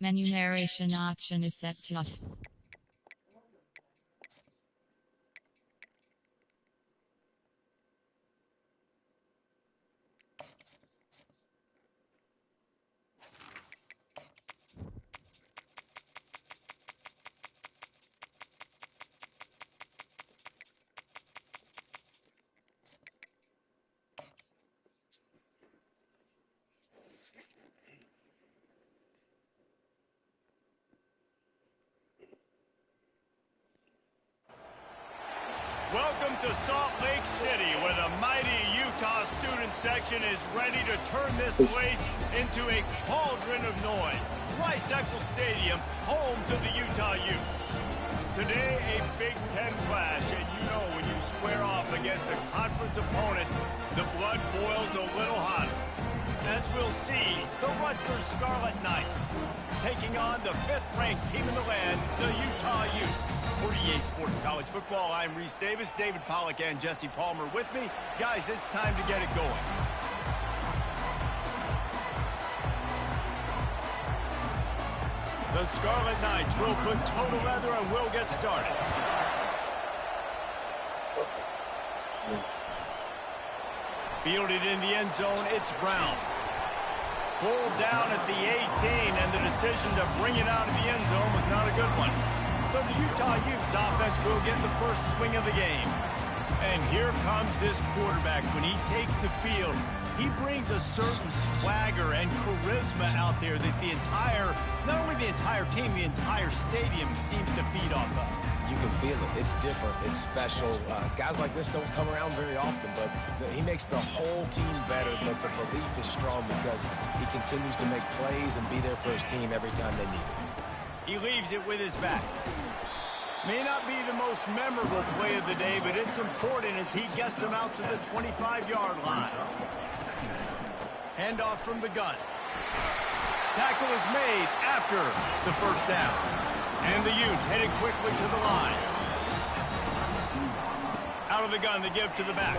Menu narration option is set to off. Welcome to Salt Lake City, where the mighty Utah student section is ready to turn this place into a cauldron of noise. Rice-Eccles Stadium, home to the Utah Utes. Today, a Big Ten clash, and you know when you square off against a conference opponent, the blood boils a little hotter. As we'll see, the Rutgers Scarlet Knights taking on the 5th-ranked team in the land, the Utah Utes. For EA Sports College Football, I'm Reese Davis, David Pollack, and Jesse Palmer with me. Guys, it's time to get it going. The Scarlet Knights will put toe to leather and will get started. Fielded in the end zone, it's Brown. Pulled down at the 18, and the decision to bring it out of the end zone was not a good one. So the Utah Utes offense will get the first swing of the game. And here comes this quarterback. When he takes the field, he brings a certain swagger and charisma out there that the entire, not only the entire team, the entire stadium seems to feed off of. You can feel it. It's different. It's special. Guys like this don't come around very often, but he makes the whole team better. But the belief is strong because he continues to make plays and be there for his team every time they need it. He leaves it with his back. May not be the most memorable play of the day, but it's important as he gets them out to the 25-yard line. Handoff from the gun. Tackle is made after the first down. And the Utes headed quickly to the line. Out of the gun, they give to the back.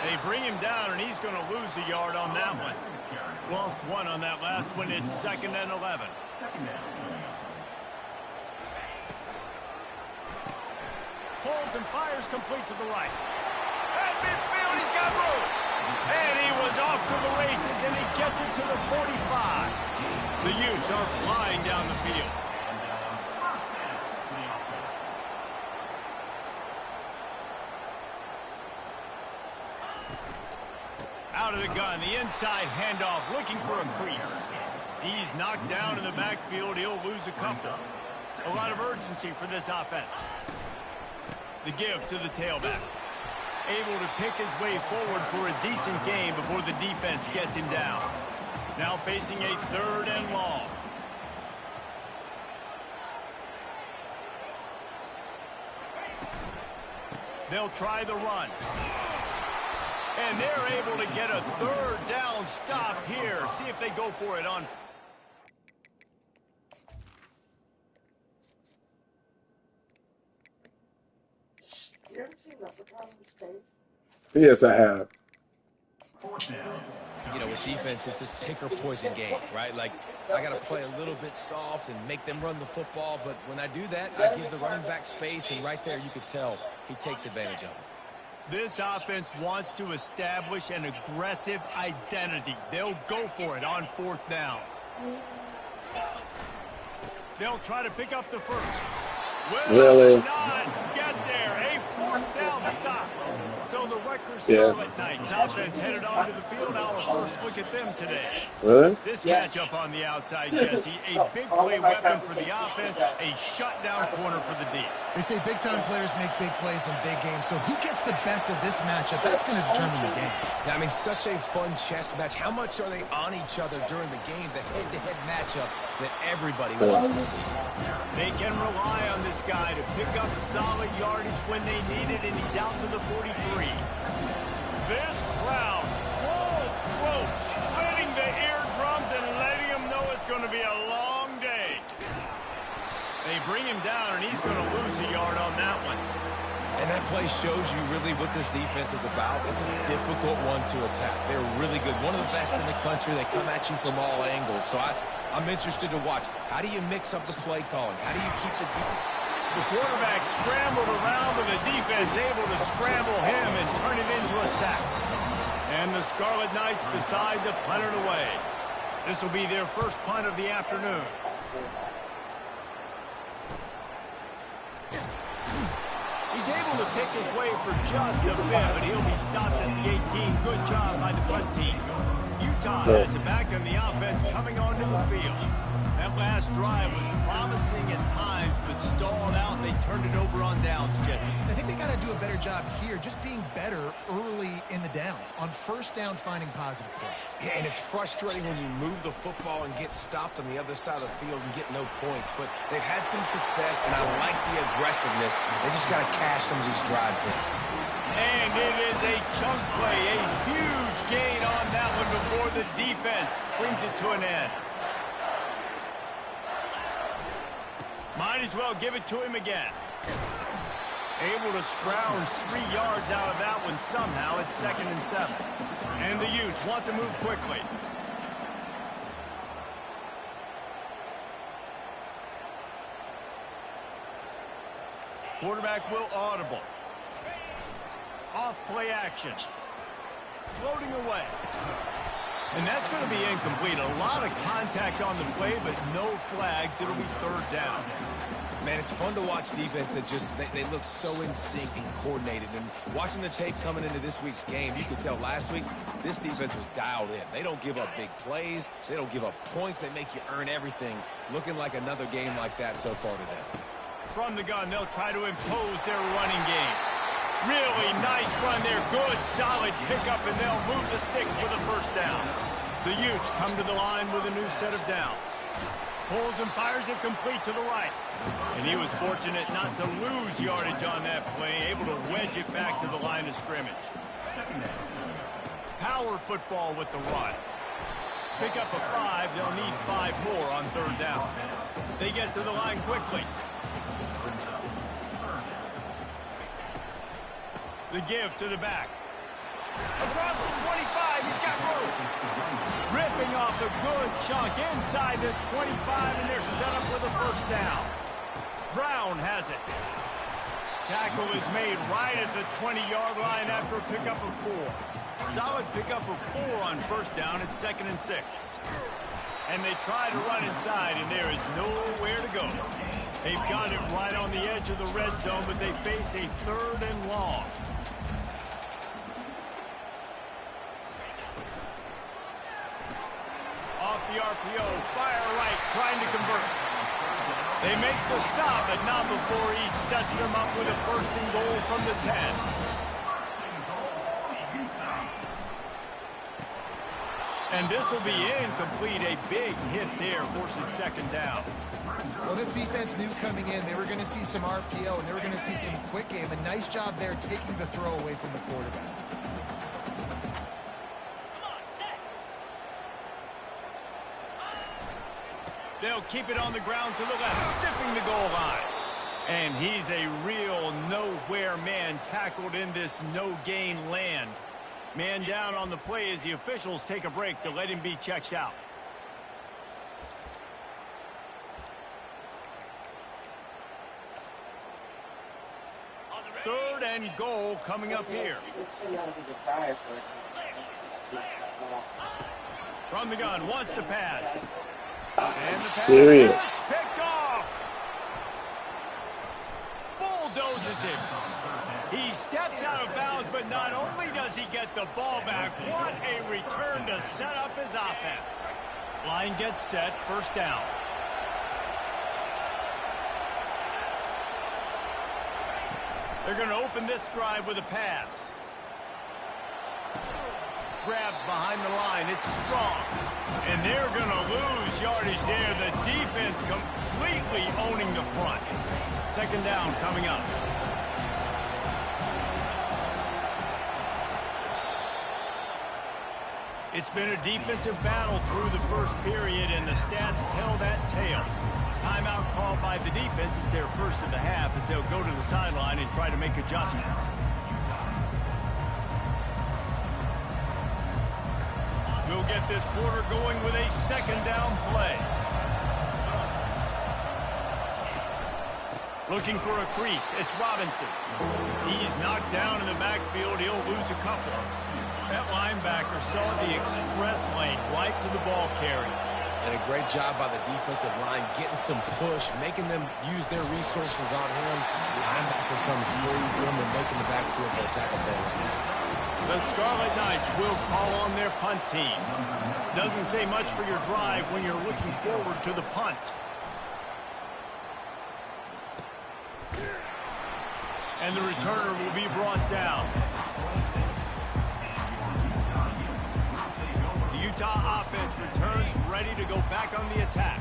They bring him down, and he's going to lose a yard on that one. Lost one on that last one. It's 2nd and 11. Pulls and fires complete to the right. At midfield, he's got room. And he was off to the races, and he gets it to the 45. The Utes are flying down the field. Out of the gun, the inside handoff, looking for a crease. He's knocked down in the backfield. He'll lose a couple. A lot of urgency for this offense. The give to the tailback. Able to pick his way forward for a decent game before the defense gets him down. Now facing a 3rd and long. They'll try the run. And they're able to get a 3rd down stop here. See if they go for it on. You ever seen Leprechaun in Space? Yes, I have. You know, with defense, it's this pick or poison game, right? Like, I got to play a little bit soft and make them run the football. But when I do that, I give the running back space. And right there, you could tell he takes advantage of it. This offense wants to establish an aggressive identity. They'll go for it on 4th down. They'll try to pick up the first. Will not get there. A 4th down stop. So the Rutgers Scarlet Knights offense headed onto the field. Our first look at them today. Really? This matchup on the outside, Jesse, a big play weapon for the offense, a shutdown corner for the D. They say big-time players make big plays in big games, so who gets the best of this matchup? That's going to determine the game. I mean, such a fun chess match. How much are they on each other during the game, the head-to-head matchup that everybody wants to see? They can rely on this guy to pick up solid yardage when they need it, and he's out to the 43. This crowd, full throat, splitting the eardrums and letting them know it's going to be a long day. They bring him down, and he's going to lose a yard on that one. And that play shows you really what this defense is about. It's a difficult one to attack. They're really good. One of the best in the country. They come at you from all angles. So I'm interested to watch. How do you mix up the play calling? How do you keep the defense? The quarterback scrambled around, but the defense able to scramble him and turn it into a sack. And the Scarlet Knights decide to punt it away. This will be their first punt of the afternoon. He's able to pick his way for just a bit, but he'll be stopped at the 18. Good job by the punt team. Utah has it back on the offense coming onto the field. That last drive was promising at times, but stalled out, and they turned it over on downs, Jesse. I think they got to do a better job here, just being better early in the downs, on first down finding positive plays. Yeah, and it's frustrating when you move the football and get stopped on the other side of the field and get no points. But they've had some success, and I like the aggressiveness. They just got to cash some of these drives in. And it is a chunk play, a huge gain on that one before the defense brings it to an end. Might as well give it to him again. Able to scrounge 3 yards out of that one somehow. It's 2nd and 7. And the Utes want to move quickly. Quarterback will audible. Off play action. Floating away. And that's going to be incomplete. A lot of contact on the play, but no flags. It'll be 3rd down. Man, it's fun to watch defense that just, they look so in sync and coordinated. And watching the tape coming into this week's game, you could tell last week this defense was dialed in. They don't give up big plays. They don't give up points. They make you earn everything. Looking like another game like that so far today. From the gun, they'll try to impose their running game. Really nice run there. Good, solid pickup, and they'll move the sticks for the 1st down. The Utes come to the line with a new set of downs. Pulls and fires it complete to the right. And he was fortunate not to lose yardage on that play, able to wedge it back to the line of scrimmage. Power football with the run. Pick up a 5. They'll need 5 more on 3rd down. They get to the line quickly. The give to the back. Across the 25, he's got room. Ripping off a good chunk inside the 25, and they're set up with a 1st down. Brown has it. Tackle is made right at the 20-yard line after a pickup of 4. Solid pickup of 4 on 1st down. It's 2nd and 6. And they try to run inside, and there is nowhere to go. They've got it right on the edge of the red zone, but they face a 3rd and long. Off the RPO, fire right, trying to convert. They make the stop, but not before he sets them up with a 1st and goal from the 10. And this will be incomplete. A big hit there forces 2nd down. Well, this defense knew coming in they were going to see some RPO and they were going to see some quick game. A nice job there taking the throw away from the quarterback. They'll keep it on the ground to the left, stiffing the goal line. And he's a real nowhere man tackled in this no-gain land. Man down on the play as the officials take a break to let him be checked out. Third and goal coming up here. From the gun, wants to pass. And the pass Serious. picked off. Bulldozes him. He steps out of bounds, but not only does he get the ball back, what a return to set up his offense. Line gets set, 1st down. They're going to open this drive with a pass. Grabbed behind the line. It's strong. And they're going to lose yardage there. The defense completely owning the front. 2nd down coming up. It's been a defensive battle through the 1st period, and the stats tell that tale. Timeout called by the defense. It's their 1st of the half as they'll go to the sideline and try to make adjustments. We'll get this quarter going with a 2nd down play. Looking for a crease. It's Robinson. He's knocked down in the backfield. He'll lose a couple. That linebacker saw the express lane right to the ball carrier. And a great job by the defensive line, getting some push, making them use their resources on him. Linebacker comes free, him and making the backfield for a tackle for a loss. The Scarlet Knights will call on their punt team. Doesn't say much for your drive when you're looking forward to the punt. And the returner will be brought down. The Utah offense returns ready to go back on the attack.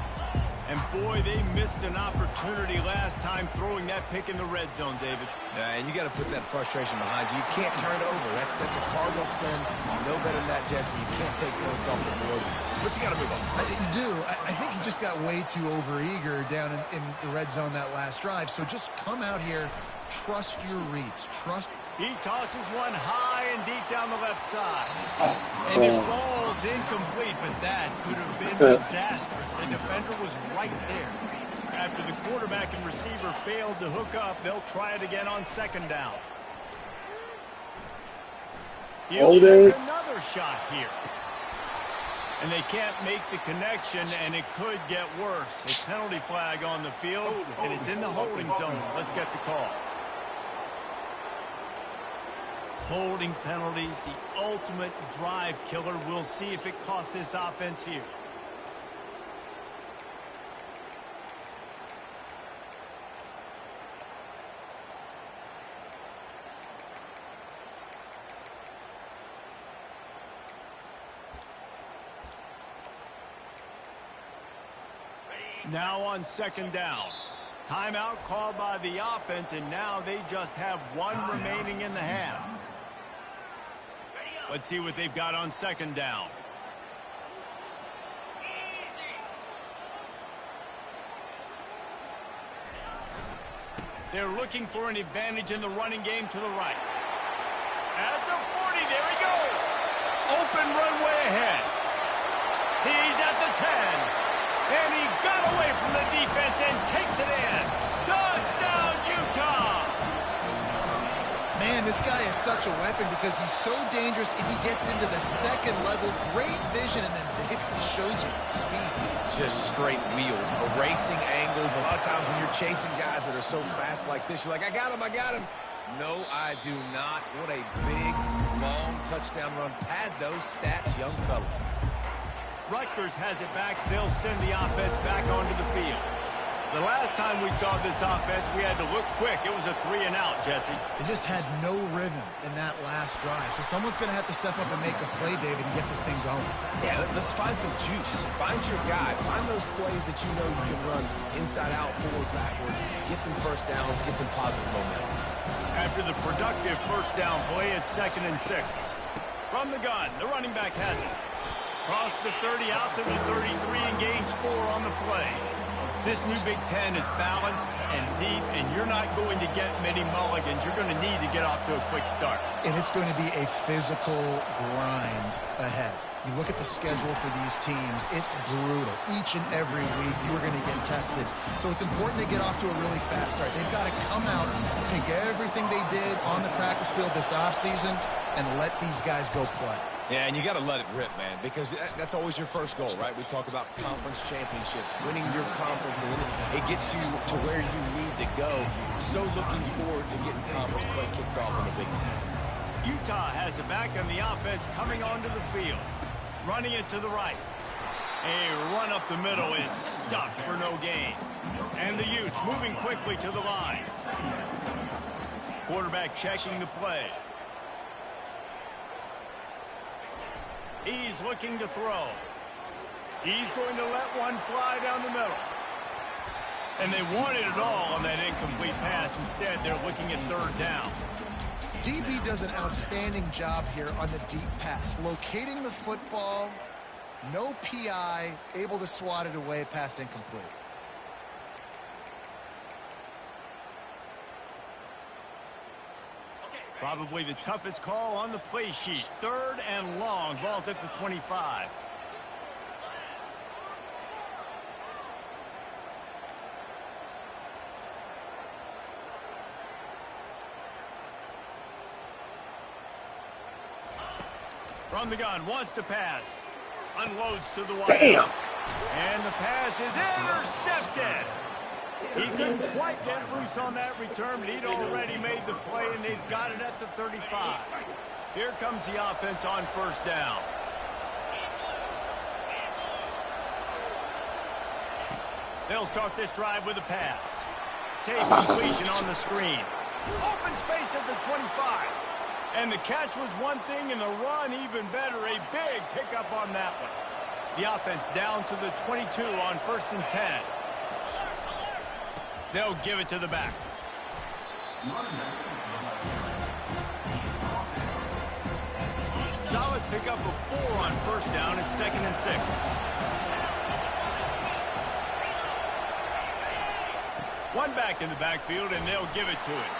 And boy, they missed an opportunity last time throwing that pick in the red zone, David. And you got to put that frustration behind you. You can't turn it over. That's a cardinal sin. You know better than that, Jesse. You can't take points off the board. But you got to move on. You do. I think he just got way too overeager down in the red zone that last drive. So just come out here, trust your reads. Trust. He tosses one high and deep down the left side. And it falls incomplete, but that could have been disastrous. The defender was right there. After the quarterback and receiver failed to hook up, they'll try it again on second down. He'll take another shot here. And they can't make the connection, and it could get worse. A penalty flag on the field, and it's in the holding zone. Let's get the call. Holding penalties, the ultimate drive killer. We'll see if it costs this offense here. Now on second down. Timeout called by the offense, and now they just have one remaining in the half. Let's see what they've got on second down. They're looking for an advantage in the running game to the right. At the 40, there he goes. Open runway ahead. He's at the 10. And he got away from the defense and takes it in. Touchdown, Utah! Man, this guy is such a weapon because he's so dangerous if he gets into the second level. Great vision, and then David shows you the speed. Just straight wheels, erasing angles. A lot of times when you're chasing guys that are so fast like this, you're like, I got him, I got him. No, I do not. What a big, long touchdown run. Pad those stats, young fella. Rutgers has it back. They'll send the offense back onto the field. The last time we saw this offense, we had to look quick. It was a 3-and-out, Jesse. They just had no rhythm in that last drive. So someone's going to have to step up and make a play, David, and get this thing going. Yeah, let's find some juice. Find your guy. Find those plays that you know you can run inside out, forward, backwards. Get some first downs. Get some positive momentum. After the productive first down play, it's 2nd and 6. From the gun, the running back has it. Cross the 30 out to the 33 and gains 4 on the play. This new Big Ten is balanced and deep, and you're not going to get many mulligans. You're going to need to get off to a quick start. And it's going to be a physical grind ahead. You look at the schedule for these teams, it's brutal. Each and every week, you're going to get tested. So it's important they get off to a really fast start. They've got to come out, take everything they did on the practice field this offseason, and let these guys go play. Yeah, and you got to let it rip, man, because that's always your first goal, right? We talk about conference championships, winning your conference, and then it gets you to where you need to go. So looking forward to getting conference play kicked off in the Big Ten. Utah has it back, and the offense coming onto the field. Running it to the right. A run up the middle is stopped for no gain. And the Utes moving quickly to the line. Quarterback checking the play. He's looking to throw. He's going to let one fly down the middle. And they wanted it all on that incomplete pass. Instead, they're looking at 3rd down. DB does an outstanding job here on the deep pass. Locating the football, no PI, able to swat it away, pass incomplete. Probably the toughest call on the play sheet. 3rd and long. Ball's at the 25. From the gun, wants to pass. Unloads to the wide. Damn. And the pass is intercepted. He couldn't quite get loose on that return, but he'd already made the play, and they've got it at the 35. Here comes the offense on first down. They'll start this drive with a pass. Safe completion on the screen. Open space at the 25. And the catch was one thing, and the run even better. A big pickup on that one. The offense down to the 22 on 1st and 10. They'll give it to the back. Solid pickup of 4 on first down. It's 2nd and 6. One back in the backfield, and they'll give it to him.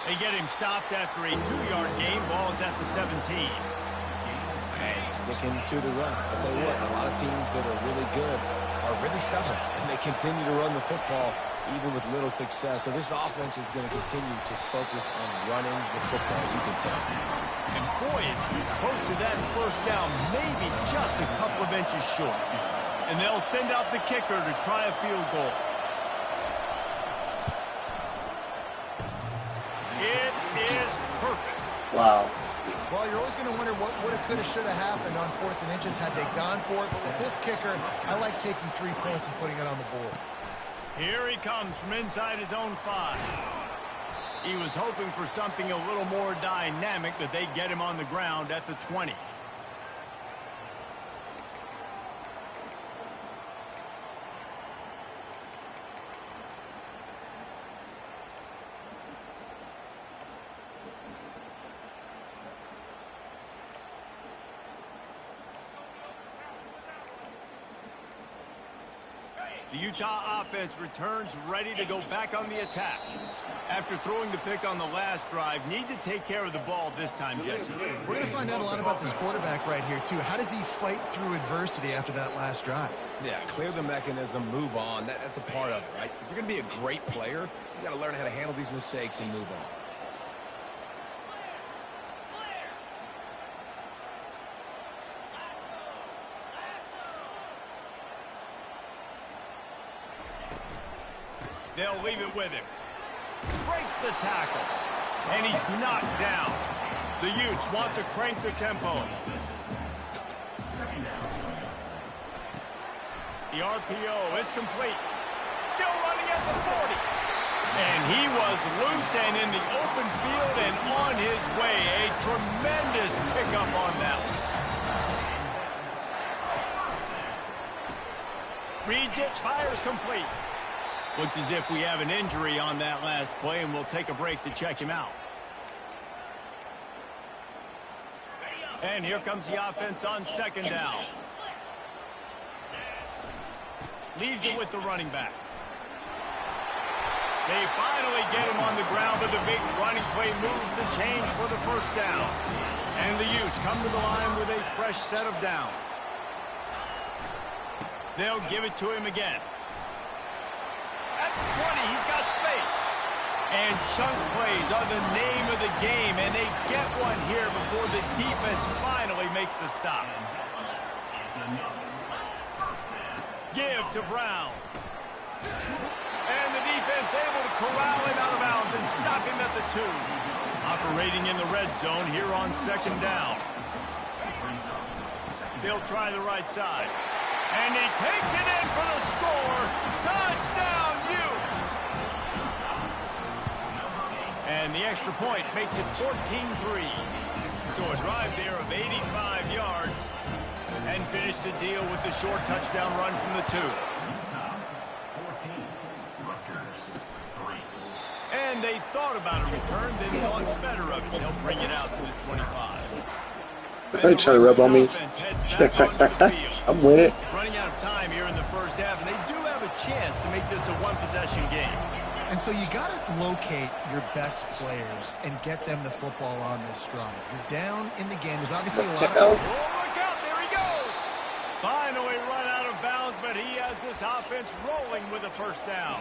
They get him stopped after a 2-yard gain. Ball's at the 17. And sticking to the run. I'll tell you what, a lot of teams that are really good are really stubborn, and they continue to run the football even with little success. So this offense is going to continue to focus on running the football, you can tell. And boy, is he close to that first down, maybe just a couple of inches short. And they'll send out the kicker to try a field goal. It is perfect. Wow. Well, you're always going to wonder what would have, could have, should have happened on 4th and inches had they gone for it. But with this kicker, I like taking 3 points and putting it on the board. Here he comes from inside his own 5. He was hoping for something a little more dynamic, but they get him on the ground at the 20. The Utah offense returns ready to go back on the attack. After throwing the pick on the last drive, need to take care of the ball this time, Jesse. We're going to find out a lot about this quarterback right here, too. How does he fight through adversity after that last drive? Yeah, clear the mechanism, move on. That's a part of it, right? If you're going to be a great player, you got to learn how to handle these mistakes and move on. They'll leave it with him. Breaks the tackle. And he's knocked down. The Utes want to crank the tempo. The RPO, it's complete. Still running at the 40. And he was loose and in the open field and on his way. A tremendous pickup on that one. Reads it, fires complete. Looks as if we have an injury on that last play, and we'll take a break to check him out. And here comes the offense on 2nd down. Leaves it with the running back. They finally get him on the ground, but the big running play moves the chains for the first down. And the Utes come to the line with a fresh set of downs. They'll give it to him again. At the 20, he's got space. And chunk plays are the name of the game, and they get one here before the defense finally makes the stop. Give to Brown. And the defense able to corral him out of bounds and stop him at the 2. Operating in the red zone here on 2nd down. They'll try the right side. And he takes it in for the score. Touchdown, Utes! And the extra point makes it 14-3. So a drive there of 85 yards. And finish the deal with the short touchdown run from the 2. And they thought about a return, then thought better of it. They'll bring it out to the 25. They try to rub on me. I'm with it. Running out of time here in the first half, and they do have a chance to make this a one-possession game. And so you got to locate your best players and get them the football on this drive. You're down in the game. There's obviously a lot of... Oh, look out. There he goes. Finally run out of bounds, but he has this offense rolling with a first down.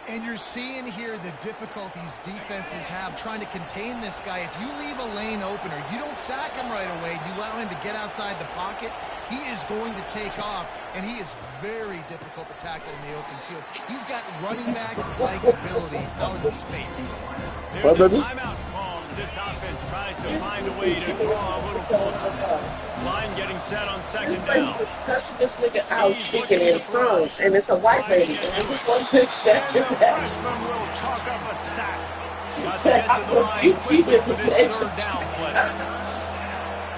And you're seeing here the difficulties defenses have trying to contain this guy. If you leave a lane open or you don't sack him right away, you allow him to get outside the pocket, he is going to take off, and he is very difficult to tackle in the open field. He's got running back-like ability out in space. There's a timeout call as this offense tries to find a way to draw a little closer. Line getting set on second down. Cussing this nigga out speaking in tongues, and it's a white lady, and I just want to expect And you the that. freshman will chalk up a sack. She Got to said, get to I'm the going line to beat you quickly in for the this nation. third down play.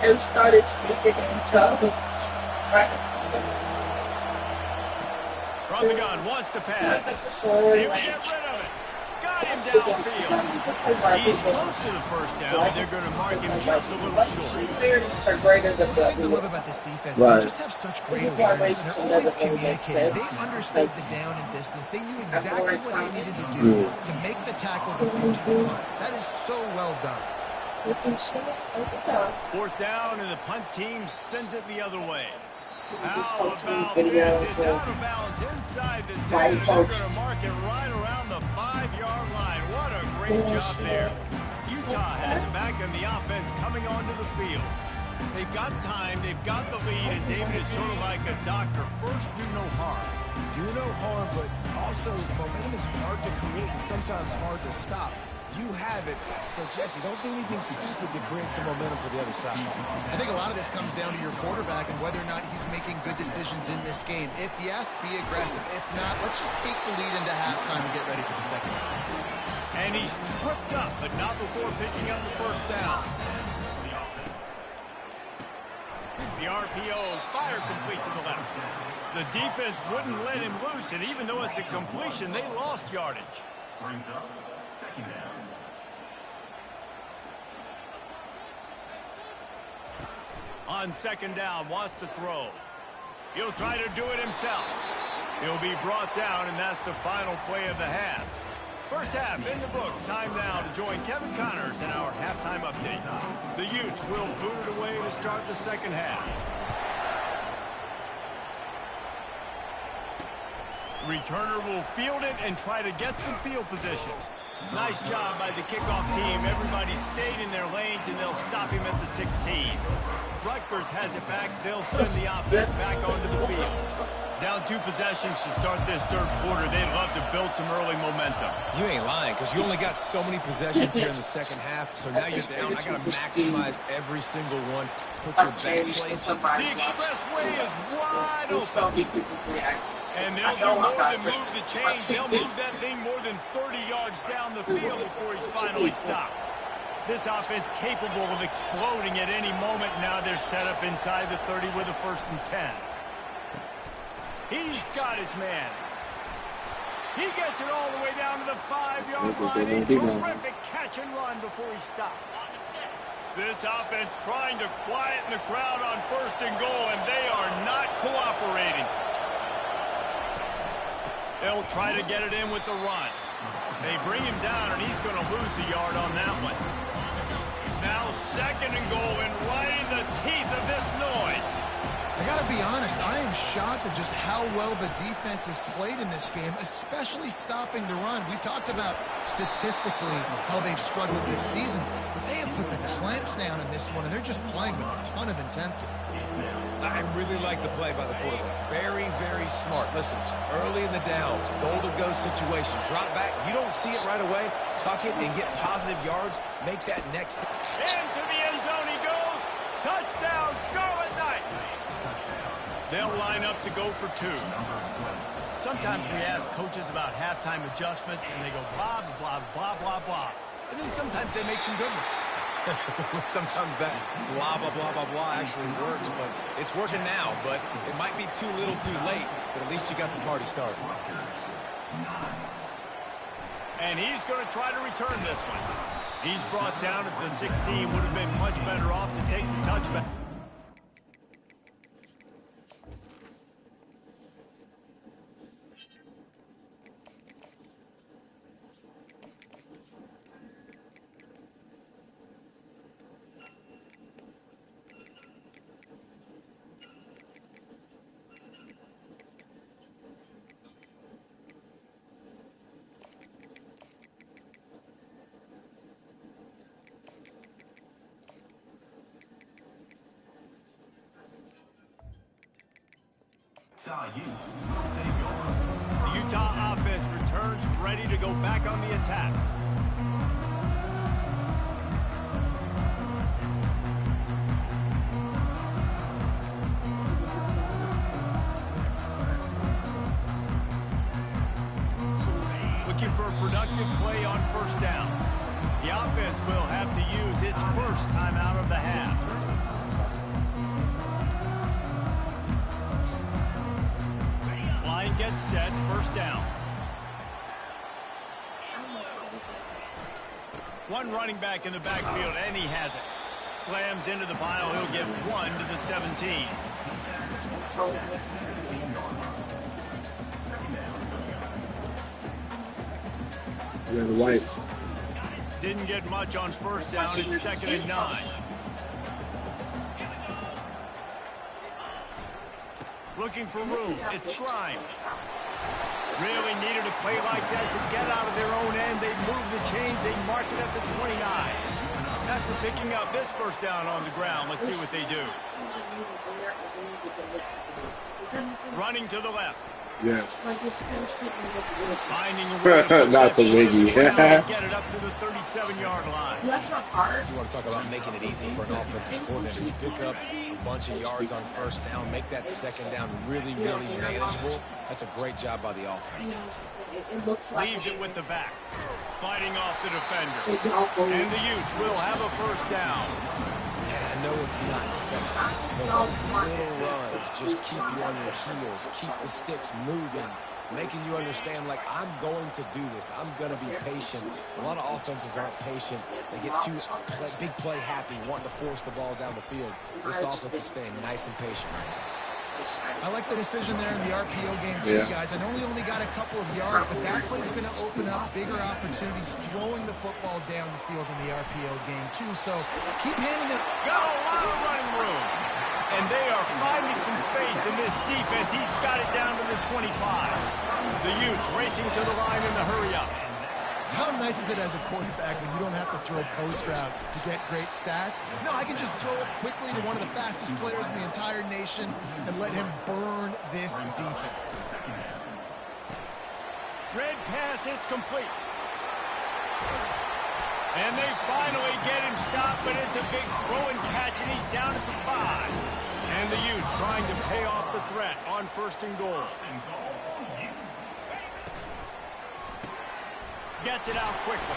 And started speaking in tongues. Right. From the gun, wants to pass. He will get rid of it. Got him downfield. He's close to the first down. They're going to mark him just a little short. Are greater than One of the things I love about this defense, they just have such great awareness, and they're always communicating. They understood the down and distance. They knew exactly what they needed to do to make the tackle to force the punt. That is so well done. Fourth down, and the punt team sends it the other way. How about this? It's out of bounds inside the 10, and they're going to mark it right around the 5-yard line. What a great job there. Utah has it back, and the offense coming onto the field. They've got time, they've got the lead, and David is sort of like a doctor. First, do no harm. Do no harm, but also momentum is hard to create and sometimes hard to stop. You have it. So, Jesse, don't do anything stupid to create some momentum for the other side. I think a lot of this comes down to your quarterback and whether or not he's making good decisions in this game. If yes, be aggressive. If not, let's just take the lead into halftime and get ready for the second half. And he's tripped up, but not before pitching up the first down. The RPO, fire complete to the left. The defense wouldn't let him loose, and even though it's a completion, they lost yardage. Brings up second down. On second down, wants to throw. He'll try to do it himself. He'll be brought down, and that's the final play of the half. First half in the books. Time now to join Kevin Connors in our halftime update. The Utes will boot it away to start the second half. Returner will field it and try to get some field position. Nice job by the kickoff team. Everybody stayed in their lanes, and they'll stop him at the 16. Rutgers has it back. They'll send the offense back onto the field. Down 2 possessions to start this third quarter. They'd love to build some early momentum. You ain't lying, because you only got so many possessions here in the second half, so now you're down. I got to maximize every single one. Put your best plays. The expressway is wide open. And they'll do more than move the chains. They'll move that thing more than 30 yards down the field before he's finally stopped. This offense capable of exploding at any moment. Now they're set up inside the 30 with a 1st and 10. He's got his man. He gets it all the way down to the 5-yard line. A terrific catch and run before he stopped. This offense trying to quieten the crowd on 1st and goal, and they are not cooperating. They'll try to get it in with the run. They bring him down, and he's going to lose a yard on that one. Now 2nd and goal, and right in the teeth of this noise. I got to be honest, I am shocked at just how well the defense has played in this game, especially stopping the run. We talked about statistically how they've struggled this season, but they have put the clamps down in this one, and they're just playing with a ton of intensity. I really like the play by the quarterback. Very, very smart. Listen, early in the downs, goal-to-go situation. Drop back. You don't see it right away. Tuck it and get positive yards. Make that next. Into the end zone he goes. Touchdown, Scarlet Knights. They'll line up to go for 2. Sometimes we ask coaches about halftime adjustments, and they go blah, blah, blah, blah, blah. And then sometimes they make some good ones. Sometimes that blah, blah, blah, blah, blah actually works, but it's working now. But it might be too little too late, but at least you got the party started. And he's going to try to return this one. He's brought down at the 16. Would have been much better off to take the touchback. Utah Utes will take over. The Utah offense returns ready to go back on the attack. Looking for a productive play on first down. The offense will have to use its first timeout of the half. Line gets set, first down. One running back in the backfield, and he has it. Slams into the pile, he'll get 1 to the 17. Yeah, the Whites. Didn't get much on first down, it's 2nd and 9. Looking for room, it's Grimes. Really needed a play like that to get out of their own end. They move the chains, they mark it at the 29. After picking up this first down on the ground, let's see what they do. Running to the left. Yes. Finding a way to Not the wiggy. get it up to the 37-yard line. That's not hard. You want to talk about making it easy for an offensive coordinator. You pick up a bunch of yards on first down, make that second down really, really manageable. That's a great job by the offense. It looks like Leaves it with the back. Fighting off the defender. And the Utes will have a first down. And I know it's not sexy, but those little runs just keep you on your heels, keep the sticks moving, making you understand, like, I'm going to do this. I'm going to be patient. A lot of offenses aren't patient. They get too big play happy, wanting to force the ball down the field. This offense is staying nice and patient right now. I like the decision there in the RPO game too, guys. I know he only got a couple of yards, but that play is going to open up bigger opportunities throwing the football down the field in the RPO game too. So keep handing it. Got a lot of running room. And they are finding some space in this defense. He's got it down to the 25. The Utes racing to the line in the hurry up. How nice is it as a quarterback when you don't have to throw post routes to get great stats? No, I can just throw it quickly to one of the fastest players in the entire nation and let him burn this defense. Red pass, it's complete. And they finally get him stopped, but it's a big throw and catch, and he's down at the 5. And the Utes trying to pay off the threat on 1st and goal. Gets it out quickly.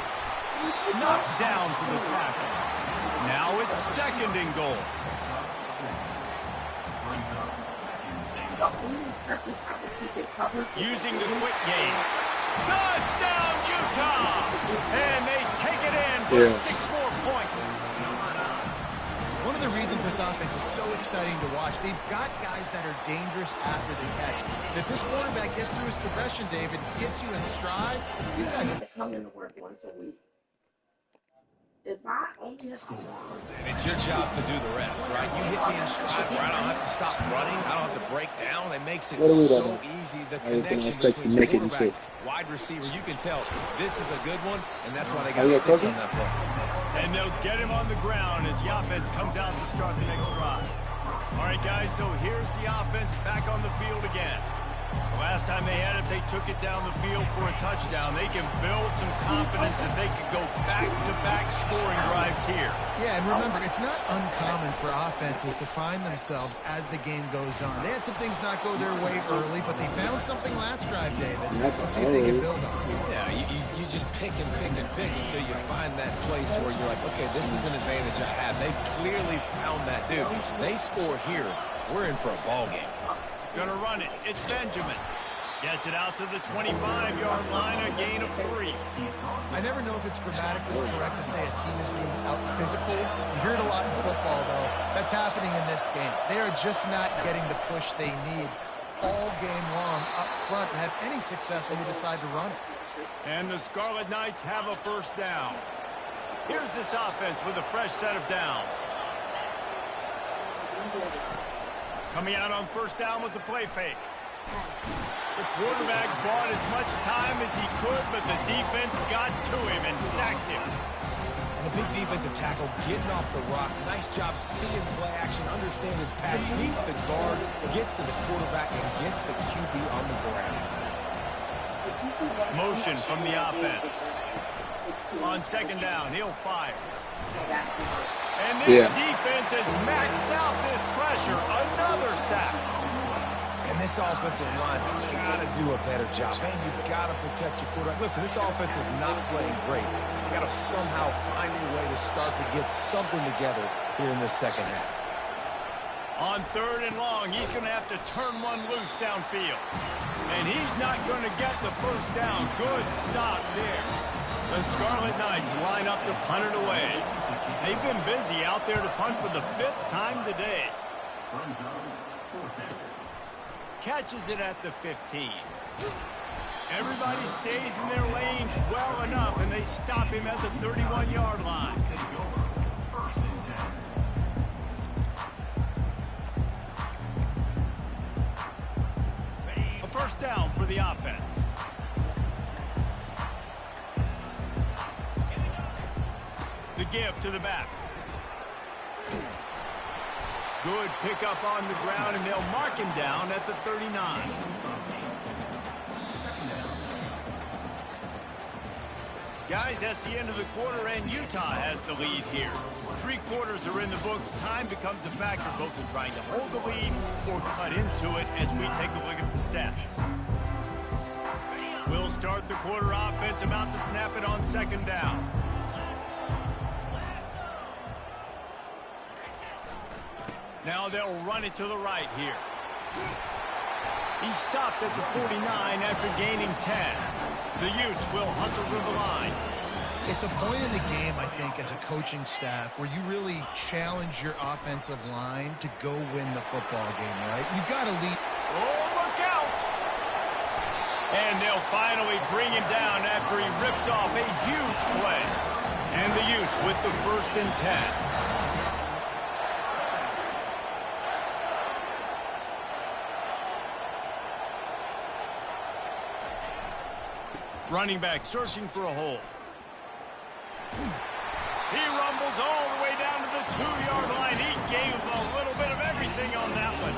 Knocked down for the tackle. Now it's 2nd and goal. Using the quick game. Touchdown, Utah! And they take it in for 6 more points. One of the reasons this offense is so exciting to watch, they've got guys that are dangerous after the catch. And if this quarterback gets through his progression, David, gets you in stride, these guys are coming to work once a week. If I only have to And it's your job to do the rest, right? You hit me in stride where I don't have to stop running, I don't have to break down. It makes it so easy. The connection between quarterback, wide receiver, you can tell this is a good one, and that's why they got 6 on that play. And they'll get him on the ground as the offense comes out to start the next drive. All right, guys, so here's the offense back on the field again. The last time they had it, they took it down the field for a touchdown. They can build some confidence that they could go back-to-back scoring drives here. Yeah, and remember, it's not uncommon for offenses to find themselves as the game goes on. They had some things not go their way early, but they found something last drive, David. Let's see if they can build on it. Yeah, you just pick and pick and pick until you find that place where you're like, okay, this is an advantage I have. They've clearly found that dude. They score here, we're in for a ball game. Gonna run it. It's Benjamin. Gets it out to the 25-yard line, a gain of 3. I never know if it's grammatically correct to say a team is being out-physicaled. You hear it a lot in football, though. That's happening in this game. They are just not getting the push they need all game long up front to have any success when they decide to run it. And the Scarlet Knights have a first down. Here's this offense with a fresh set of downs. Coming out on first down with the play fake. The quarterback bought as much time as he could, but the defense got to him and sacked him. And the big defensive tackle getting off the rock. Nice job seeing play action, understand his pass, beats the guard, gets to the quarterback, and gets the QB on the ground. Motion from the offense. On second down, he'll fire. And this defense has maxed out this pressure. Another sack. And this offensive line's got to do a better job. Man, you've got to protect your quarterback. Listen, this offense is not playing great. They got to somehow find a way to start to get something together here in this second half. On third and long, he's going to have to turn one loose downfield. And he's not going to get the first down. Good stop there. The Scarlet Knights line up to punt it away. They've been busy out there to punt for the 5th time today. Catches it at the 15. Everybody stays in their lanes well enough, and they stop him at the 31-yard line. A first down for the offense. The give to the back. Good pickup on the ground, and they'll mark him down at the 39. Guys, that's the end of the quarter, and Utah has the lead here. 3 quarters are in the books. Time becomes a factor, both in trying to hold the lead or cut into it as we take a look at the stats. We'll start the quarter offense, about to snap it on second down. Now they'll run it to the right here. He stopped at the 49 after gaining 10. The Utes will hustle to the line. It's a point in the game, I think, as a coaching staff, where you really challenge your offensive line to go win the football game, right? You've got to lead. Oh, look out! And they'll finally bring him down after he rips off a huge play. And the Utes with the 1st and 10. Running back searching for a hole. He rumbles all the way down to the 2-yard line. He gave a little bit of everything on that one.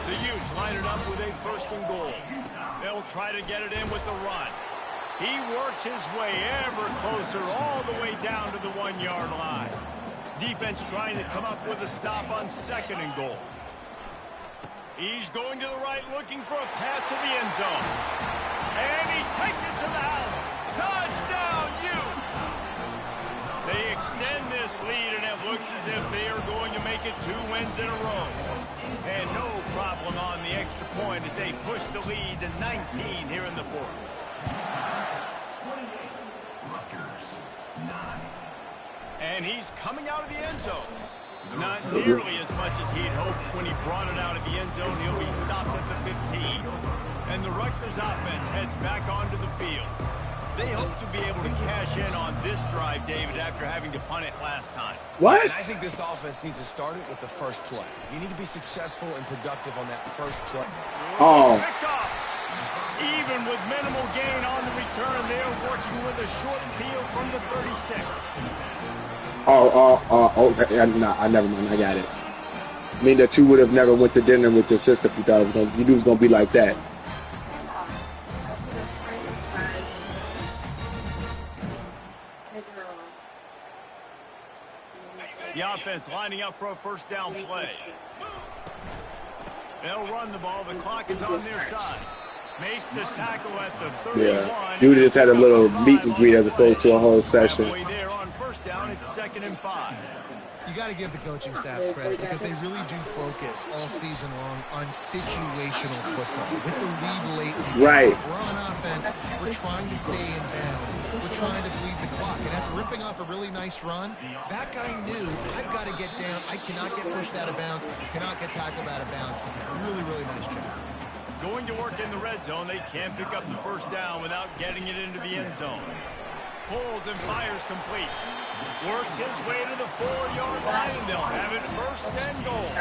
The Utes line it up with a 1st and goal. They'll try to get it in with the run. He works his way ever closer all the way down to the 1-yard line. Defense trying to come up with a stop on 2nd and goal. He's going to the right, looking for a path to the end zone. And he takes it to the house. Touchdown, Utes! They extend this lead, and it looks as if they are going to make it 2 wins in a row. And no problem on the extra point as they push the lead to 19 here in the 4th. 28, Rutgers, 9. And he's coming out of the end zone. Not nearly as much as he'd hoped when he brought it out of the end zone. He'll be stopped at the 15. And the Rutgers offense heads back onto the field. They hope to be able to cash in on this drive, David, after having to punt it last time. What? And I think this offense needs to start it with the first play. You need to be successful and productive on that first play. Oh. Picked off. Even with minimal gain on the return, they are working with a short field from the 36. Okay. I never mind. I got it. I mean that you would have never went to dinner with your sister if you thought you knew it was going to be like that. The offense lining up for a 1st down play. They'll run the ball. The clock is on their side. Makes the tackle at the 31. Yeah. You just had a little meet and greet as opposed to a whole session. There on 1st down, it's 2nd and 5. You got to give the coaching staff credit because they really do focus all season long on situational football. With the lead late in the game, right. If we're on offense, we're trying to stay in bounds. We're trying to bleed the clock. And after ripping off a really nice run, that guy knew, I've got to get down. I cannot get pushed out of bounds. Cannot get tackled out of bounds. Really, really nice job. Going to work in the red zone. They can't pick up the 1st down without getting it into the end zone. Pulls and fires complete. Works his way to the 4-yard line, and they'll have it 1st and goal.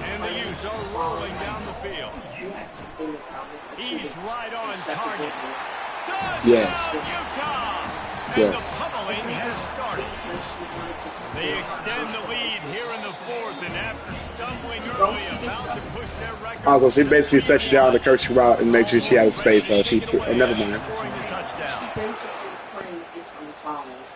And the Utes are rolling down the field. He's right on target. Touchdown, yes. Utah! And the pummeling has started. They extend the lead here in the fourth, and after stumbling early, about to push their record. Also, she basically set you down to coach you out and make sure she has space. So she, never mind. Scoring the touchdown.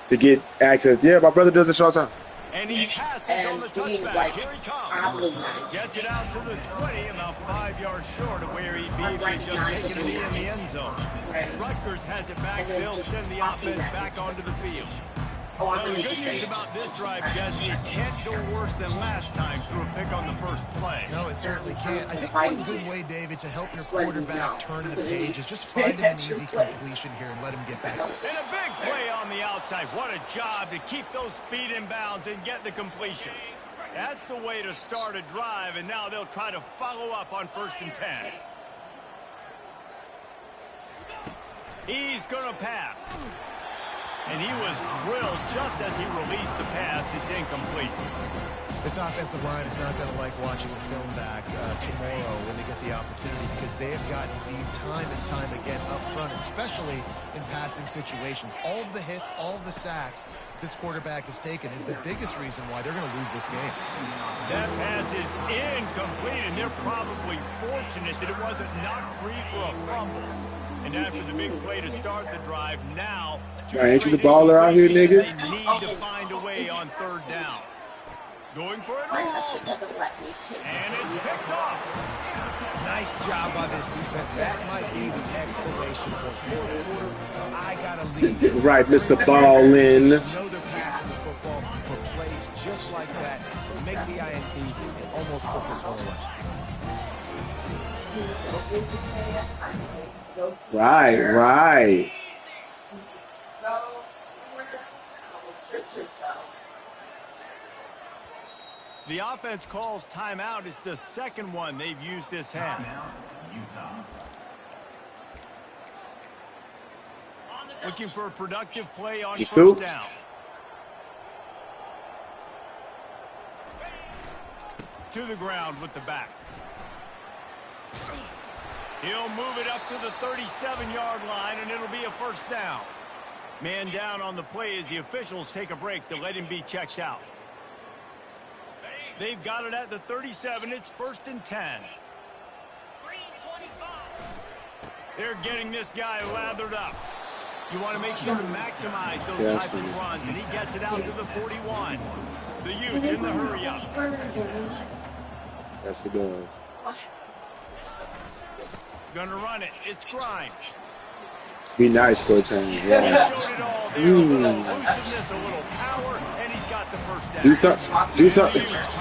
To get access. Yeah, my brother does it all the time. And he passes on the touchback. Here he comes. Gets it out to the 20, about 5 yards short of where he'd be if he had just taken it in the end zone. Rutgers has it back. They'll send the offense back onto the field. Well, the good news about this drive, Jesse, it can't go worse than last time through a pick on the first play. No, it certainly can't. I think one good way, David, to help your quarterback turn the page is just find him an easy completion here and let him get back. And a big play on the outside. What a job to keep those feet in bounds and get the completion. That's the way to start a drive, and now they'll try to follow up on 1st and 10. He's going to pass. And he was drilled just as he released the pass. It's incomplete. This offensive line is not going to like watching the film back tomorrow when they get the opportunity, because they have gotten beat time and time again up front, especially in passing situations. All of the hits, all of the sacks this quarterback has taken is the biggest reason why they're going to lose this game. That pass is incomplete, and they're probably fortunate that it wasn't knocked free for a fumble. And after the big play to start the drive, now ain't you the baller out here, nigga? They need to find a way on 3rd down. Going for it all. And it's picked off. Nice job by this defense. That might be the exclamation point. 4th quarter, I gotta lead. Right, Mr. Ballin. Know they're passing the football for plays just like that to make the INT and almost put this one away. Right. The offense calls timeout. It's the second one they've used this half. Looking for a productive play on 1st down. To the ground with the back. He'll move it up to the 37-yard line, and it'll be a 1st down. Man down on the play as the officials take a break to let him be checked out. They've got it at the 37. It's 1st and 10. They're getting this guy lathered up. You want to make sure to maximize those types of runs, and he gets it out to the 41. The Utes in the hurry-up. Yes, it does. Gonna run it. It's Grimes. Be nice, Coach. Yeah. He showed it all there. A little elusiveness, a little power, and he's got the 1st down.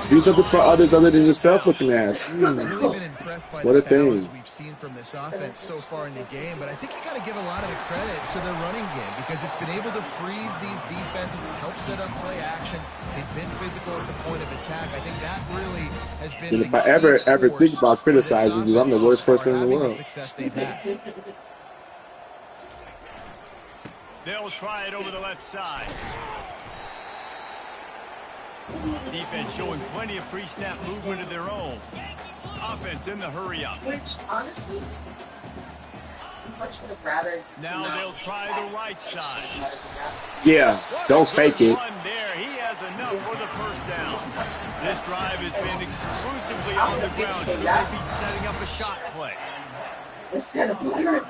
Do something for others other than yourself, looking ass. Really been impressed by What a the balance thing. we've seen from this offense so far in the game, but I think you got to give a lot of the credit to their running game, because it's been able to freeze these defenses, help set up play action. They've been physical at the point of attack. I think that really has been. If I ever think about criticizing you, I'm the worst person in the world. Success they've had. They'll try it over the left side. Defense showing plenty of pre-snap movement of their own. Offense in the hurry-up. Which, honestly, much would have rather. Now they'll try the right side. Yeah, don't fake it. There. He has enough for the 1st down. This drive has been exclusively on the ground. Could they be setting up a shot play? Instead of better.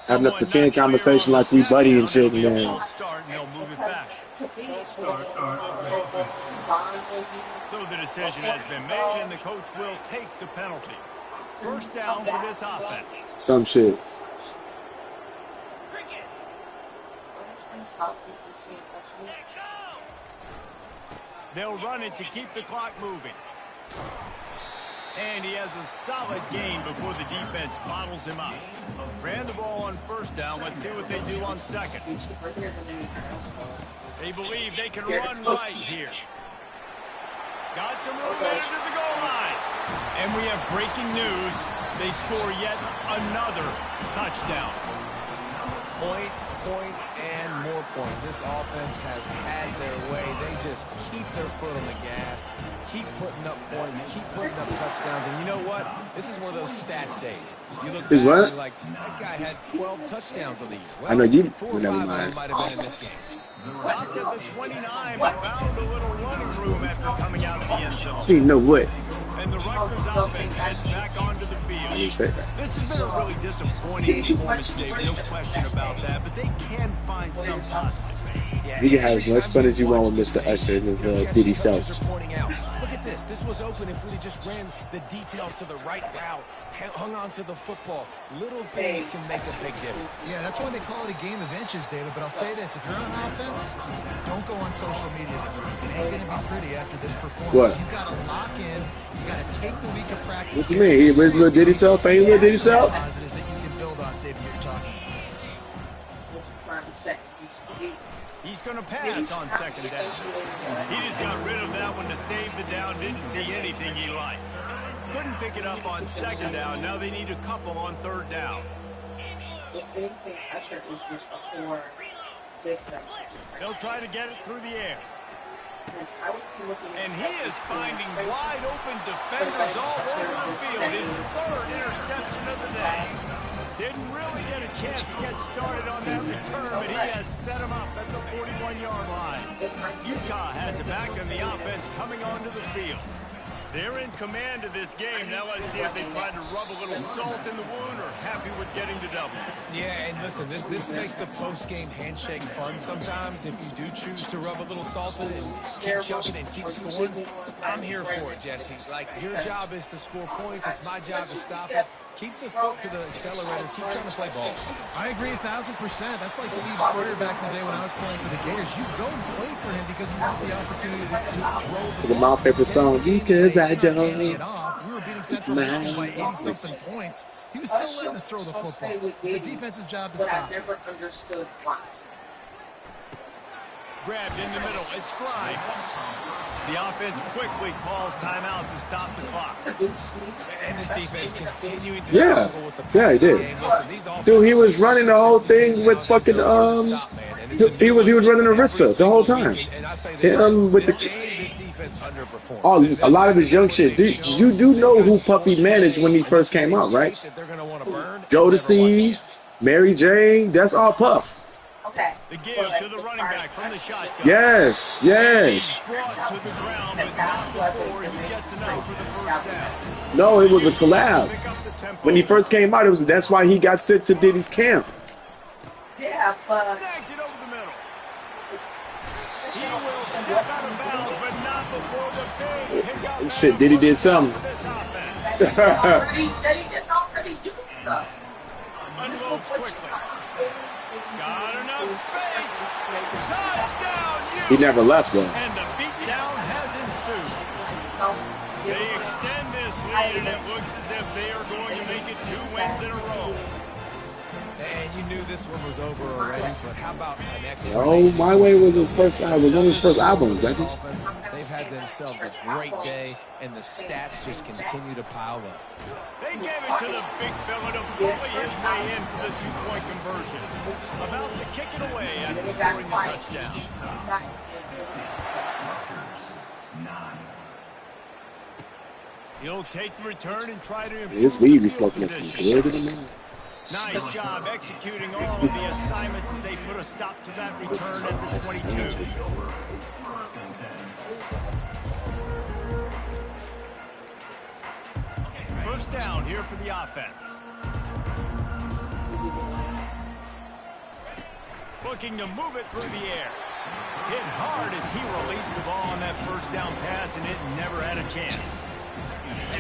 Having a pretend conversation like we buddy and shit, man. Start and they'll move it back. So the decision has been made, and the coach will take the penalty. 1st down for this offense. Some shit. They'll run it to keep the clock moving. And he has a solid gain before the defense bottles him up. Ran the ball on 1st down. Let's see what they do on 2nd. They believe they can run right here. Got some room into the goal line. And we have breaking news. They score yet another touchdown. Points, points, and more points. This offense has had their way. They just keep their foot on the gas, keep putting up points, keep putting up touchdowns. And you know what? This is one of those stats days. You look back Is and what? you're like, that guy had 12 touchdowns on the year. I know Well, you. 4 or Never 5 of them mind. might have been in this game. Stopped at the 29, but found a little running room after coming out of the end zone. You know what? And the Rutgers offense heads back onto the I field. didn't say that. This has been a really disappointing performance today, no question about that, but they can find some positive. Yeah, You can have as every much time fun you as you want watch with this Mr. game, Usher and his you know, Jesse, Diddy coaches self. are pointing out, look at this. This was open if we had just ran the details to the right route, hung on to the football. Little things can make a big difference. Yeah, that's why they call it a game of inches, David. But I'll say this, if you're on offense, don't go on social media this week. It ain't going to be pretty after this performance. What? You got to lock in. You got to take the week of practice. What you mean? He was little Diddy self? Ain't little Diddy self? Positives that you can build off, David, you're talking about. He's going to pass on second down. He just got rid of that one to save the down, didn't see anything he liked. Couldn't pick it up on second down. Now they need a couple on third down. They'll try to get it through the air. And he is finding wide open defenders all over the field. His third interception of the day. Didn't really get a chance to get started on that return, but he has set him up at the 41-yard line. Utah has it back, and the offense coming onto the field. They're in command of this game. Now let's see if they try to rub a little salt in the wound or happy with getting to double. Yeah, and listen, this makes the post-game handshake fun sometimes. If you do choose to rub a little salt in and keep chucking and keep scoring, I'm here for it, Jesse. Like, your job is to score points. It's my job to stop it. Keep the foot to the accelerator. Keep trying to play ball. I agree 1,000%. That's like Steve Spurrier back in the day when I was playing for the Gators. You go and play for him because you want the opportunity to throw The Mount Paper song, because I don't. We were beating Central Michigan by 80-something points. He was still letting us throw the football. It's the defense's job to stop. Grabbed in the middle. It's Grimes. The offense quickly calls timeout to stop the clock. And this defense continuing to Yeah. struggle with the Yeah, he passing did. game. Listen, these Dude, he was offenses running the whole thing with fucking he was running Arista the whole time. With this the defense underperformed. oh, a lot of his young shit. You do know who Puffy managed when he first came out, right? Jodeci, Mary Jane, that's all Puff. The give to the running back from the shotgun. Yes, yes. He's brought to the ground, but not before he gets enough for the first down. No, it was a collab. Pick up the tempo. When he first came out, that's why he got sent to Diddy's camp. Snags it over the middle. He will step out of bounds, but not before the big pickup. Shit, Diddy did something. This offense. Unloads quickly. Got enough space. Touchdown, He never left though. and the beatdown has ensued. They extend this lead, and it looks as if they are going to make it 2 wins in a row. And you knew this one was over already, but how about an Oh, My Way was his first album. Was on his first album, Becky. They've had themselves a great day, and the stats just continue to pile up. They gave it to the big fella to bully his way in for the 2-point conversion. About to kick it away after scoring the touchdown. He'll take the return and try to improve This weed the be field smoking us position. good in the morning. Nice job executing all of the assignments as they put a stop to that return at the 22. First down here for the offense. Looking to move it through the air. Hit hard as he released the ball on that first down pass, and it never had a chance.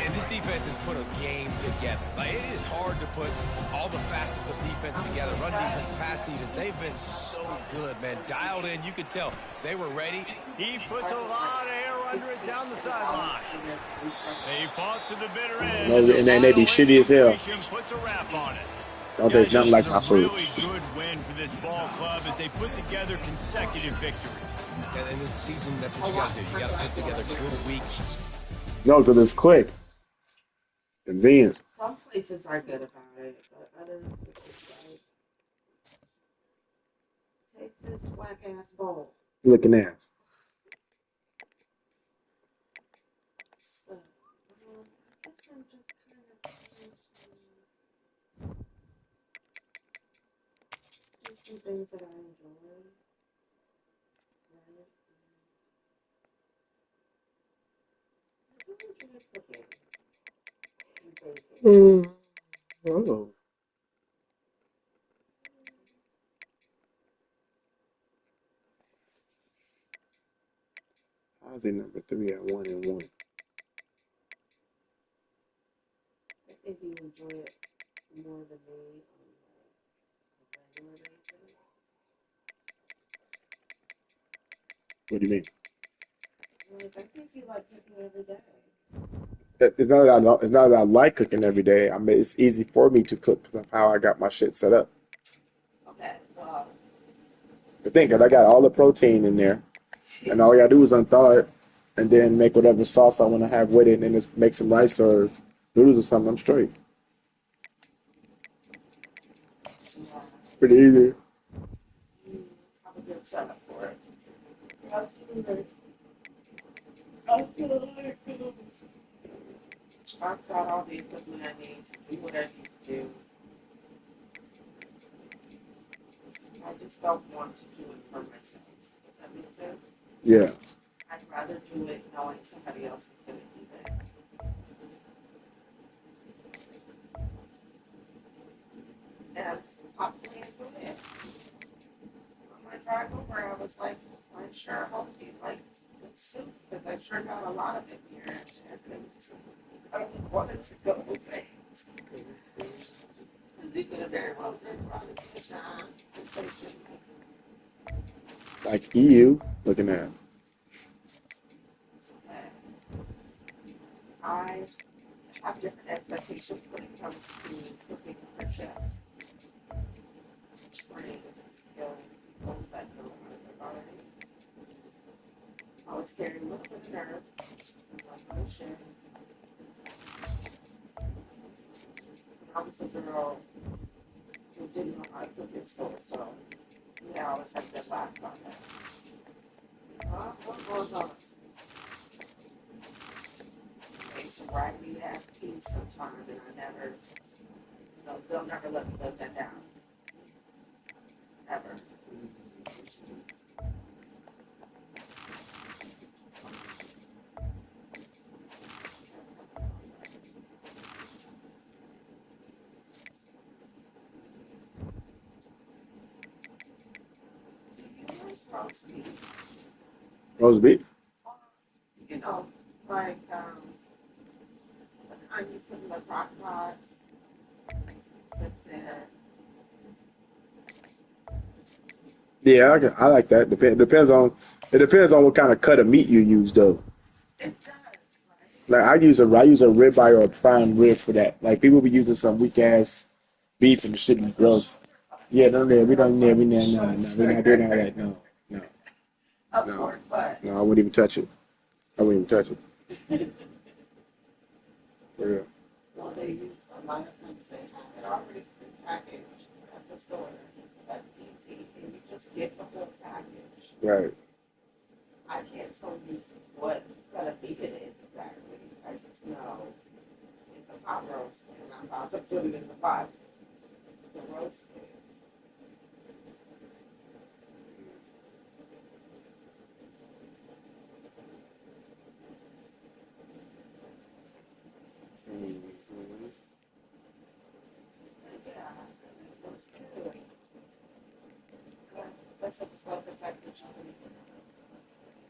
And this defense has put a game together. Like, it is hard to put all the facets of defense together. Run defense, pass defense. They've been so good, man. Dialed in. You could tell they were ready. He puts a lot of air under it down the sideline. They fought to the bitter end. No, and then they be shitty as hell. Puts a wrap on it. Don't taste nothing like my This is a food. really good win for this ball club as they put together consecutive victories. And in this season, that's what you got to do. You got to put together good weeks. No, because it's quick. Convenience. Some places are good about it, but others it's just like this whack ass bowl. Looking ass. So, I guess I'm just kind of trying to do some things that I enjoy. Right? I do enjoy cooking and baking. Oh. How's it number 3 at 1-1? I think you enjoy it more than me on like a regular basis. What do you mean? Like I think you like cooking every day. It's not that I don't, it's not that I like cooking every day. I mean, it's easy for me to cook because of how I got my shit set up. Okay, well, The thing is, I got all the protein in there, and all I gotta do is unthaw it, and then make whatever sauce I want to have with it, and then just make some rice or noodles or something. I'm straight. yeah, Pretty easy. you have a good setup for it. Absolutely. I feel like I've got all the equipment I need to do what I need to do. I just don't want to do it for myself. Does that make sense? Yeah. I'd rather do it knowing somebody else is going to eat it. And possibly enjoy it. On my drive over, I was like, I sure hope he likes the soup because I sure got a lot of it here. And I wanted to go away. Because he could have very well turned around and said, nah, it's so cheap. Like EU looking ass. I have different expectations when it comes to cooking for chefs. Trained, skilled people that know how to cook already. I was carrying a little bit of nerve. I'm like, oh shit. I was a girl who didn't know how to cook in school, so yeah, I always have to laugh about that. What goes on? Made some raggedy ass peas sometime, and I never, they'll never let me live that down. Ever. Do you like roast beef? Roast beef. Or, you know, like the kind you put in the crock pot, sits there. Yeah, I like that. It depends on what kind of cut of meat you use though. It does, right? Like I use a ribeye or a prime rib for that. Like people be using some weak ass beef and the shit be gross. Yeah, no, no, we don't need, we need, no, no, we're not doing all that. No, no, A no, pork butt. no. I wouldn't even touch it. I wouldn't even touch it. For real. Well, they use a lot of times they have it already prepackaged at the store. So that's easy. And you just get the whole package. Right. I can't tell you what kind of beef it is exactly. I just know it's a pot roast and I'm about to put it in the pot to roast it. And yeah, it was good. I guess I just love the fact that you can